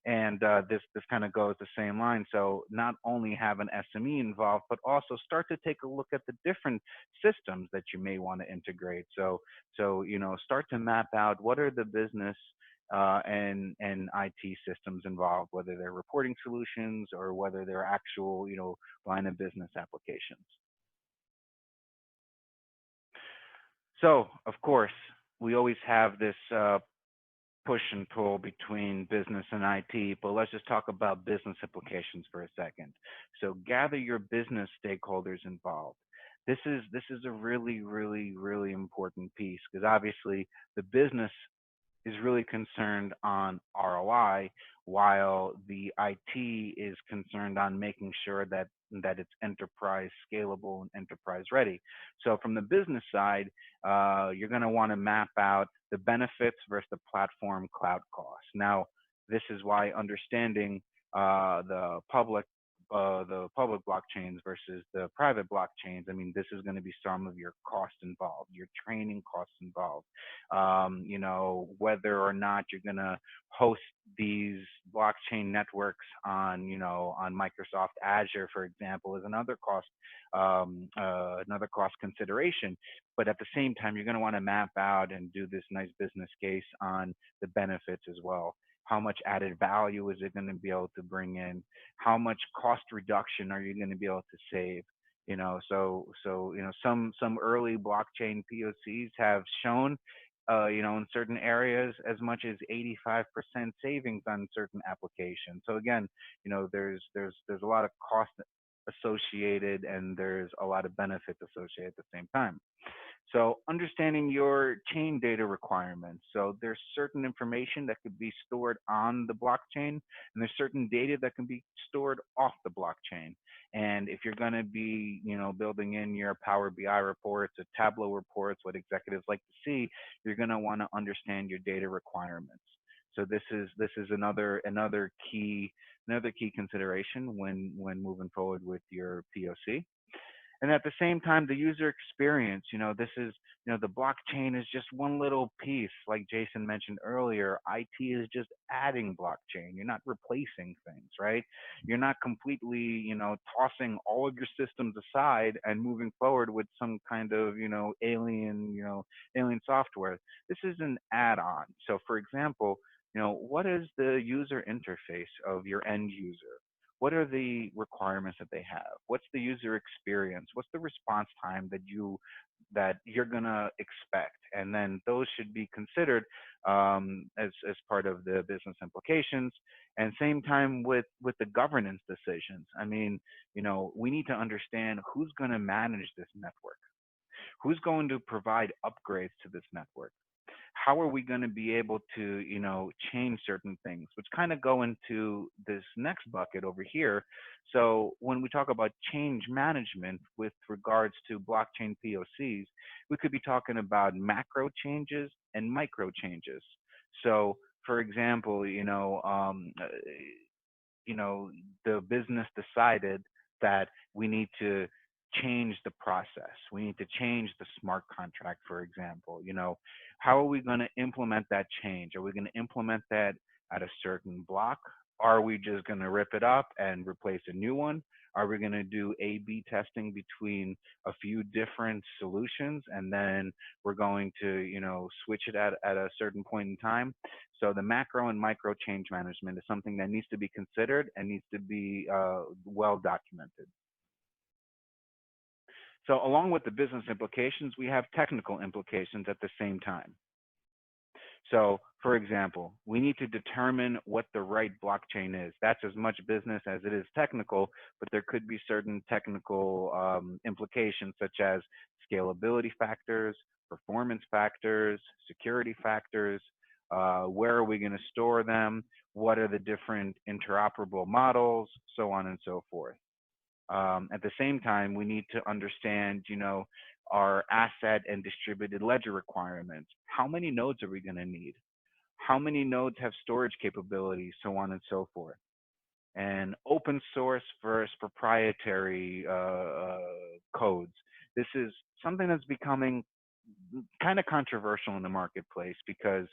And this kind of goes the same line. So not only have an SME involved, but also start to take a look at the different systems that you may want to integrate. So start to map out what are the business and IT systems involved, whether they're reporting solutions or whether they're actual line of business applications. So of course, we always have this push and pull between business and IT, but let's just talk about business implications for a second. So gather your business stakeholders involved. This is a really, really, really important piece, because obviously the business is really concerned on ROI, while the IT is concerned on making sure that it's enterprise scalable and enterprise ready. So from the business side, you're going to want to map out the benefits versus the platform cloud costs. Now, this is why understanding the public blockchains versus the private blockchains, I mean, this is going to be some of your costs involved, your training costs involved. Whether or not you're going to host these blockchain networks on Microsoft Azure, for example, is another cost consideration. But at the same time, you're going to want to map out and do this nice business case on the benefits as well. How much added value is it going to be able to bring in? How much cost reduction are you going to be able to save? Some early blockchain POCs have shown, in certain areas as much as 85% savings on certain applications. So again, there's a lot of cost associated and there's a lot of benefits associated at the same time. So understanding your chain data requirements. So there's certain information that could be stored on the blockchain, and there's certain data that can be stored off the blockchain. And if you're going to be, building in your Power BI reports or Tableau reports, what executives like to see, you're going to want to understand your data requirements. So this is another key consideration when moving forward with your POC. And at the same time, the user experience, the blockchain is just one little piece. Like Jason mentioned earlier, IT is just adding blockchain. You're not replacing things, right? You're not completely, tossing all of your systems aside and moving forward with some kind of, alien software. This is an add-on. So for example, what is the user interface of your end user? What are the requirements that they have? What's the user experience? What's the response time that you're gonna expect? And then those should be considered as part of the business implications. And same time with the governance decisions. I mean, we need to understand who's gonna manage this network, who's going to provide upgrades to this network. How are we going to be able to, change certain things, which kind of go into this next bucket over here. So when we talk about change management with regards to blockchain POCs, we could be talking about macro changes and micro changes. So for example, the business decided that we need to change the process. We need to change the smart contract, for example. How are we going to implement that change? Are we going to implement that at a certain block? Are we just going to rip it up and replace a new one? Are we going to do A/B testing between a few different solutions, and then we're going to, switch it at a certain point in time? So the macro and micro change management is something that needs to be considered and needs to be well documented. So along with the business implications, we have technical implications at the same time. So, for example, we need to determine what the right blockchain is. That's as much business as it is technical, but there could be certain technical implications such as scalability factors, performance factors, security factors. Where are we going to store them? What are the different interoperable models? So on and so forth. At the same time, we need to understand, our asset and distributed ledger requirements. How many nodes are we going to need? How many nodes have storage capabilities? So on and so forth. And open source versus proprietary codes. This is something that's becoming kind of controversial in the marketplace because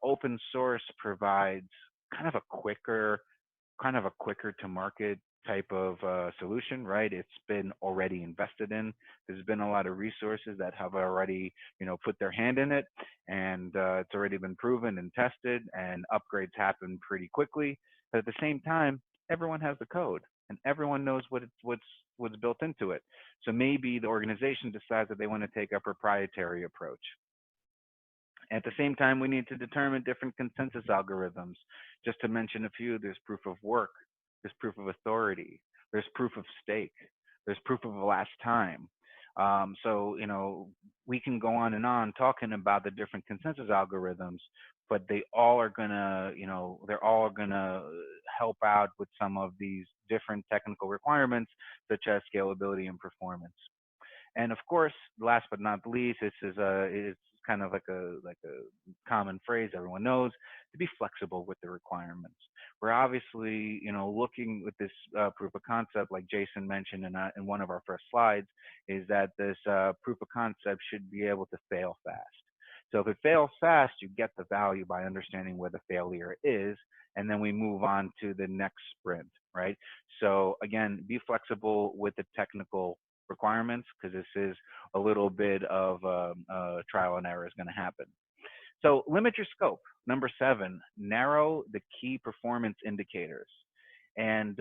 open source provides kind of a quicker to market type of solution, right? It's been already invested in. There's been a lot of resources that have already, put their hand in it, and it's already been proven and tested, and upgrades happen pretty quickly. But at the same time, everyone has the code, and everyone knows what's built into it. So maybe the organization decides that they want to take a proprietary approach. At the same time, we need to determine different consensus algorithms. Just to mention a few, there's proof of work, there's proof of authority, there's proof of stake, there's proof of last time. So, we can go on and on talking about the different consensus algorithms, but they all are gonna, they're all gonna help out with some of these different technical requirements, such as scalability and performance. And of course, last but not least, it's kind of like a common phrase everyone knows, to be flexible with the requirements. We're obviously, looking with this proof of concept, like Jason mentioned in one of our first slides, is that this proof of concept should be able to fail fast. So if it fails fast, you get the value by understanding where the failure is, and then we move on to the next sprint, right? So again, be flexible with the technical requirements, because this is a little bit of trial and error is going to happen. So limit your scope. Number 7, narrow the key performance indicators. And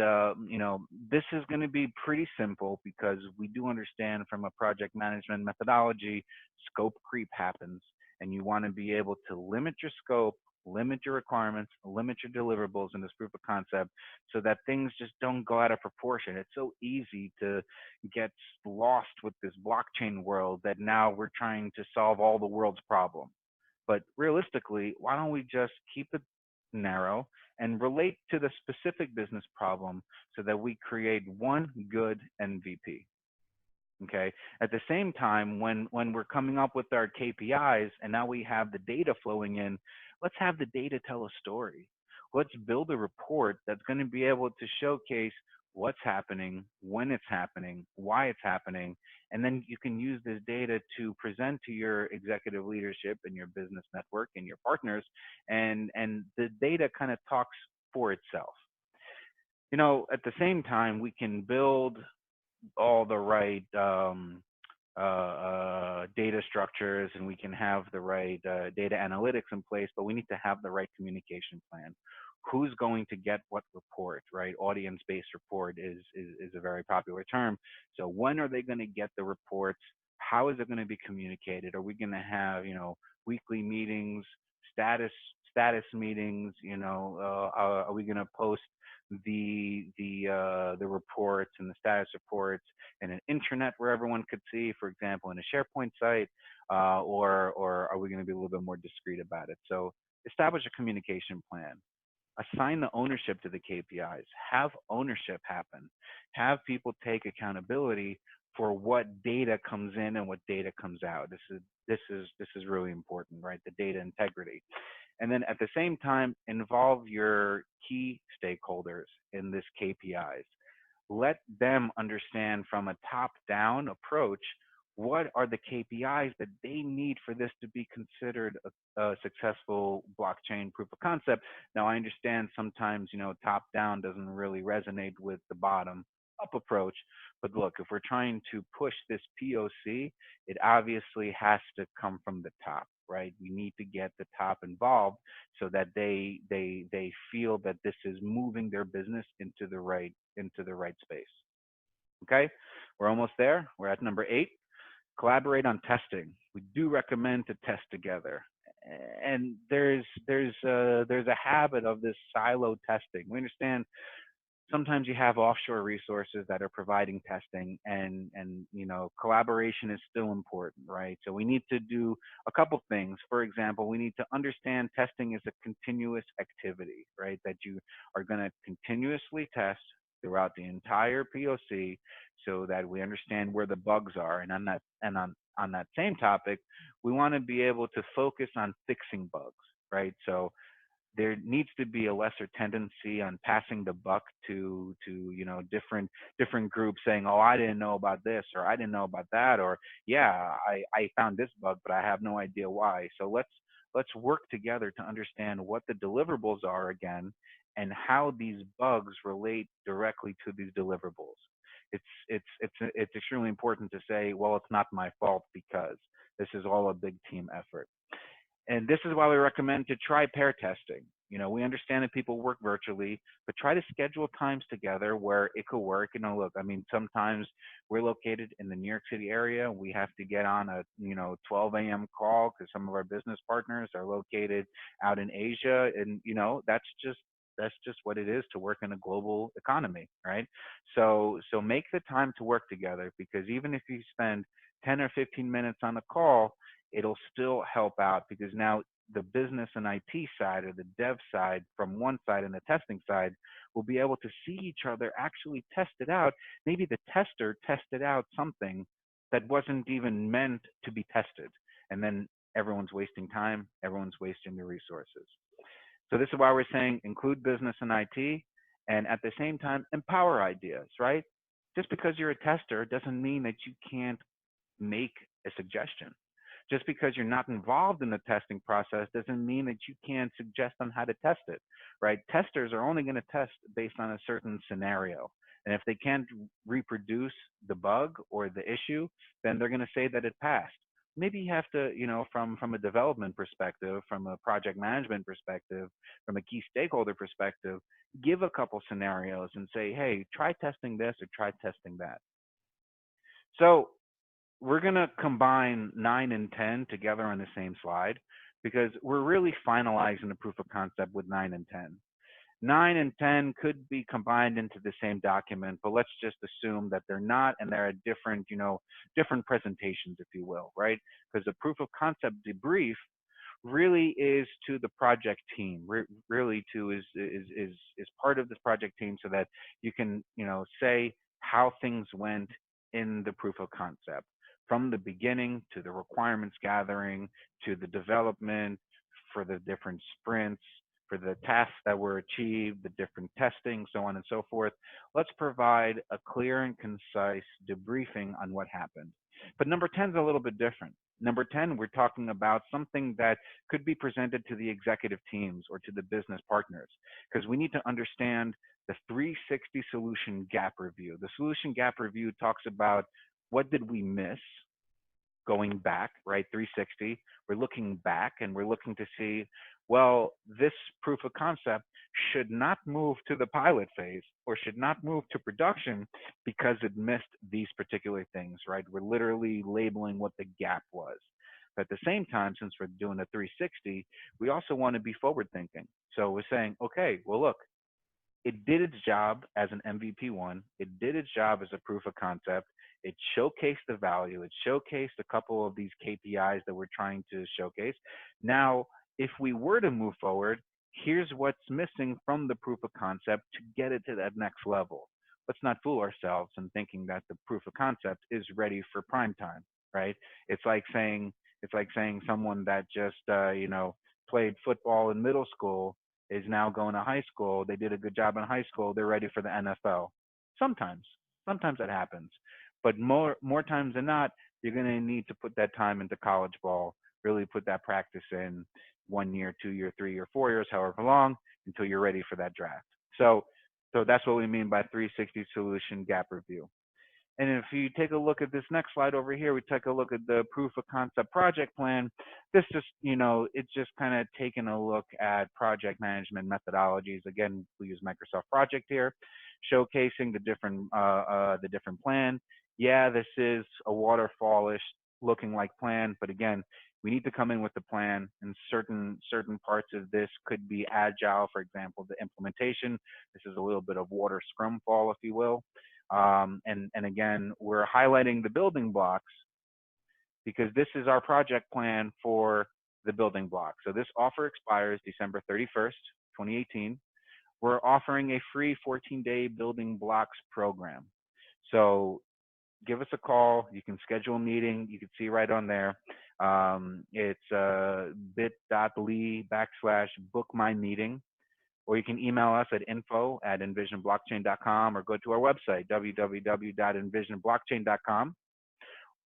this is going to be pretty simple because we do understand from a project management methodology, scope creep happens, and you want to be able to limit your scope, limit your requirements, limit your deliverables in this proof of concept so that things just don't go out of proportion. It's so easy to get lost with this blockchain world that now we're trying to solve all the world's problems. But realistically, why don't we just keep it narrow and relate to the specific business problem so that we create one good MVP? Okay. At the same time, when we're coming up with our KPIs and now we have the data flowing in, let's have the data tell a story. Let's build a report that's going to be able to showcase what's happening, when it's happening, why it's happening, and then you can use this data to present to your executive leadership and your business network and your partners, and the data kind of talks for itself. At the same time, we can build all the right data structures, and we can have the right data analytics in place, but we need to have the right communication plan. Who's going to get what report, right? Audience-based report is a very popular term. So when are they going to get the reports? How is it going to be communicated? Are we going to have, weekly meetings, status meetings? Are we going to post the reports and the status reports in an intranet where everyone could see, for example, in a SharePoint site, or are we going to be a little bit more discreet about it? So establish a communication plan. Assign the ownership to the KPIs. Have ownership happen. Have people take accountability for what data comes in and what data comes out. This is really important, right? The data integrity. And then at the same time, involve your key stakeholders in this KPIs. Let them understand from a top-down approach, what are the KPIs that they need for this to be considered a successful blockchain proof of concept. Now, I understand sometimes, top-down doesn't really resonate with the bottom-up approach, but look, if we're trying to push this POC, it obviously has to come from the top, right? We need to get the top involved so that they feel that this is moving their business into the right space. Okay, we're almost there. We're at number 8. Collaborate on testing. We do recommend to test together. and there's a habit of this silo testing. We understand sometimes you have offshore resources that are providing testing, and collaboration is still important, right? So we need to do a couple things. For example, we need to understand testing is a continuous activity, right? That you are going to continuously test throughout the entire POC so that we understand where the bugs are. And on that same topic, we want to be able to focus on fixing bugs, right? So there needs to be a lesser tendency on passing the buck to different groups saying, oh, I didn't know about this, or I didn't know about that, or yeah, I found this bug but I have no idea why. So let's work together to understand what the deliverables are again, and how these bugs relate directly to these deliverables. It's extremely important to say, well, it's not my fault, because this is all a big team effort. And this is why we recommend to try pair testing. We understand that people work virtually, but try to schedule times together where it could work. Look, I mean, sometimes we're located in the New York City area. We have to get on a 12 a.m. call because some of our business partners are located out in Asia, and that's just what it is to work in a global economy, right? So make the time to work together, because even if you spend 10 or 15 minutes on a call, it'll still help out, because now the business and IT side, or the dev side from one side and the testing side, will be able to see each other actually test it out. Maybe the tester tested out something that wasn't even meant to be tested. And then everyone's wasting time, everyone's wasting the resources. So this is why we're saying include business and IT, and at the same time, empower ideas, right? Just because you're a tester doesn't mean that you can't make a suggestion. Just because you're not involved in the testing process doesn't mean that you can't suggest on how to test it, right? Testers are only going to test based on a certain scenario. And if they can't reproduce the bug or the issue, then they're going to say that it passed. Maybe you have to, from a development perspective, from a project management perspective, from a key stakeholder perspective, give a couple scenarios and say, hey, try testing this or try testing that. So we're going to combine 9 and 10 together on the same slide, because we're really finalizing the proof of concept with 9 and 10. 9 and 10 could be combined into the same document, but let's just assume that they're not, and they're at different, different presentations, if you will, right? Because the proof of concept debrief really is to the project team, really is part of this project team, so that you can, say how things went in the proof of concept, from the beginning to the requirements gathering, to the development, for the different sprints, for the tasks that were achieved, the different testing, so on and so forth. Let's provide a clear and concise debriefing on what happened. But number 10 is a little bit different. Number 10, we're talking about something that could be presented to the executive teams or to the business partners, because we need to understand the 360 solution gap review. The solution gap review talks about what did we miss going back, right? 360, we're looking back and we're looking to see, well, this proof of concept should not move to the pilot phase or should not move to production because it missed these particular things, right? We're literally labeling what the gap was. But at the same time, since we're doing a 360, we also want to be forward thinking. So we're saying, okay, well, look, it did its job as an MVP1. It did its job as a proof of concept. It showcased the value. It showcased a couple of these KPIs that we're trying to showcase. Now, if we were to move forward, here's what's missing from the proof of concept to get it to that next level. Let's not fool ourselves in thinking that the proof of concept is ready for prime time, right? It's like saying someone that just played football in middle school is now going to high school. They did a good job in high school. They're ready for the NFL. Sometimes that happens, but more times than not, you're going to need to put that time into college ball, really put that practice in 1 year, 2 year, 3 year, 4 years, however long, until you're ready for that draft. So that's what we mean by 360 solution gap review. And if you take a look at this next slide over here, we take a look at the proof of concept project plan. This just, it's just kind of taking a look at project management methodologies. Again, we use Microsoft Project here, showcasing the different plan. Yeah, this is a waterfallish looking like plan, but again, we need to come in with the plan, and certain parts of this could be agile. For example, the implementation. This is a little bit of water scrum fall, if you will. And again, we're highlighting the building blocks because this is our project plan for the building block. So this offer expires December 31st, 2018. We're offering a free 14-day building blocks program. So give us a call. You can schedule a meeting. You can see right on there. It's bit.ly/book-my-meeting, or you can email us at info@envisionblockchain.com, or go to our website, www.envisionblockchain.com.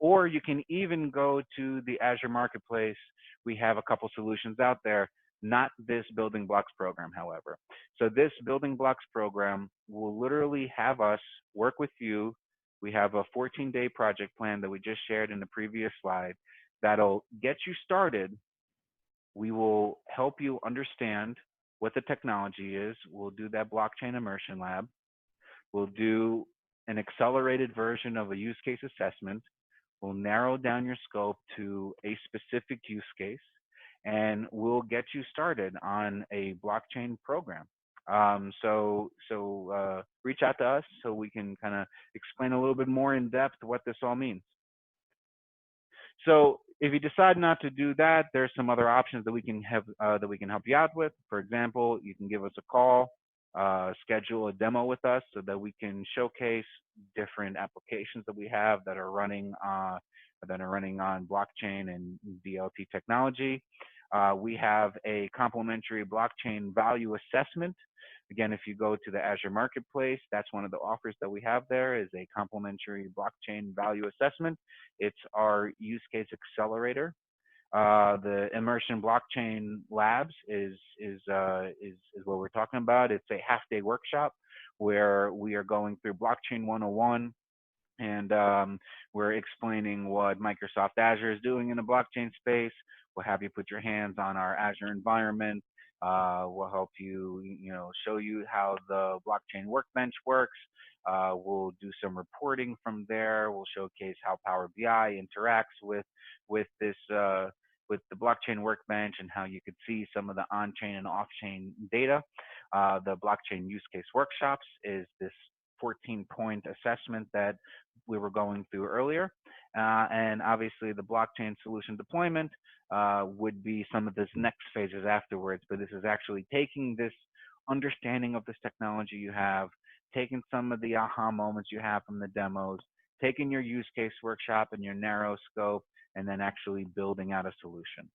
Or you can even go to the Azure Marketplace. We have a couple solutions out there, not this building blocks program, however. So this building blocks program will literally have us work with you. We have a 14-day project plan that we just shared in the previous slide that'll get you started. We will help you understand what the technology is. We'll do that blockchain immersion lab. We'll do an accelerated version of a use case assessment. We'll narrow down your scope to a specific use case, and we'll get you started on a blockchain program. So reach out to us so we can kind of explain a little bit more in depth what this all means. So if you decide not to do that, there's some other options that we can have that we can help you out with. For example, you can give us a call, schedule a demo with us so that we can showcase different applications that we have that are running on blockchain and DLT technology. We have a complimentary blockchain value assessment. Again, if you go to the Azure Marketplace, that's one of the offers that we have there, is a complimentary blockchain value assessment. It's our use case accelerator. The Immersion Blockchain Labs is what we're talking about. It's a half-day workshop where we are going through Blockchain 101, and we're explaining what Microsoft Azure is doing in the blockchain space. We'll have you put your hands on our Azure environment. We'll help you, show you how the blockchain workbench works. We'll do some reporting from there. We'll showcase how Power BI interacts with this with the blockchain workbench, and how you could see some of the on-chain and off-chain data. The blockchain use case workshops is this 14-point assessment that we were going through earlier. And obviously the blockchain solution deployment would be some of this next phases afterwards, but this is actually taking this understanding of this technology you have, taking some of the aha moments you have from the demos, taking your use case workshop and your narrow scope, and then actually building out a solution.